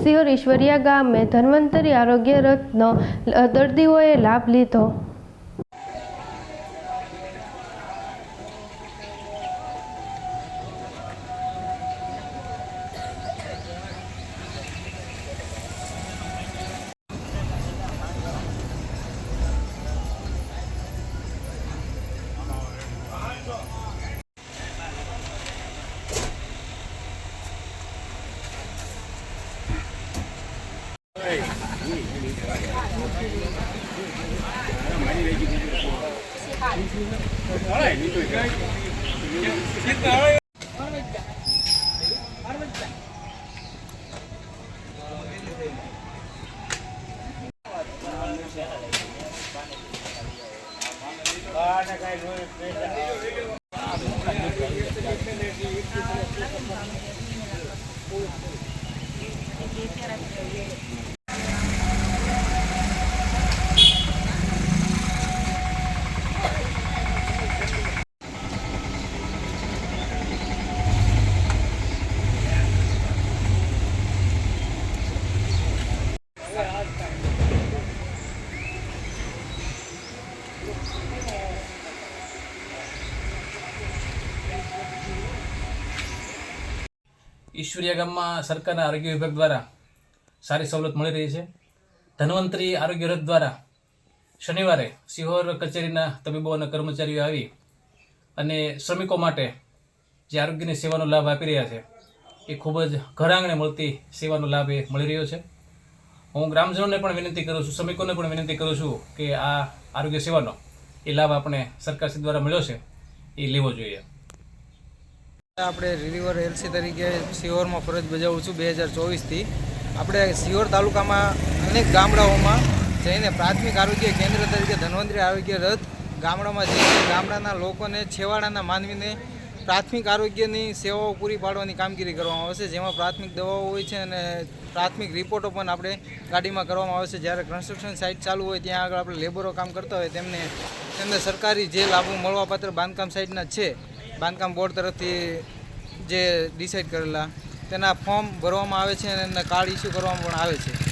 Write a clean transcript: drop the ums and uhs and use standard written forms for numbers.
સિહોર ઈશ્વરિયા ગામે ધન્વંતરી આરોગ્ય રથનો દર્દીઓએ લાભ લીધો। ઈશ્વરિયા ગામમાં સરકારના આરોગ્ય વિભાગ દ્વારા સારી સવલત મળી રહી છે। ધન્વંતરી આરોગ્ય રથ દ્વારા શનિવારે સિહોર કચેરીના તબીબો અને કર્મચારીઓ આવી અને શ્રમિકો માટે જે આરોગ્યની સેવાનો લાભ આપી રહ્યા છે એ ખૂબ જ ઘર આંગણે મળતી સેવાનો લાભ એ મળી રહ્યો છે। હું ગ્રામજનોને પણ વિનંતી કરું છું, શ્રમિકોને પણ વિનંતી કરું છું કે આ આરોગ્ય સેવાનો એ લાભ આપણે સરકારશ્રી દ્વારા મળ્યો છે એ લેવો જોઈએ। આપણે રિલીવર એલસી તરીકે સિહોરમાં ફરજ બજાવું છું 2024થી। આપણે સિહોર તાલુકામાં અનેક ગામડાઓમાં જઈને પ્રાથમિક આરોગ્ય કેન્દ્ર તરીકે ધન્વંતરી આરોગ્ય રથ ગામડામાં જઈને ગામડાના લોકોને, છેવાડાના માનવીને પ્રાથમિક આરોગ્યની સેવાઓ પૂરી પાડવાની કામગીરી કરવામાં આવે છે, જેમાં પ્રાથમિક દવાઓ હોય છે અને પ્રાથમિક રિપોર્ટો પણ આપણે ગાડીમાં કરવામાં આવે છે। જ્યારે કન્સ્ટ્રક્શન સાઇટ ચાલુ હોય ત્યાં આગળ આપણે લેબરો કામ કરતા હોય તેમને સરકારી જે લાભો મળવાપાત્ર બાંધકામ સાઇટના છે, બાંધકામ બોર્ડ તરફથી જે ડિસાઇડ કરેલા તેના ફોર્મ ભરવામાં આવે છે અને એના કાર્ડ ઇસ્યુ કરવામાં પણ આવે છે।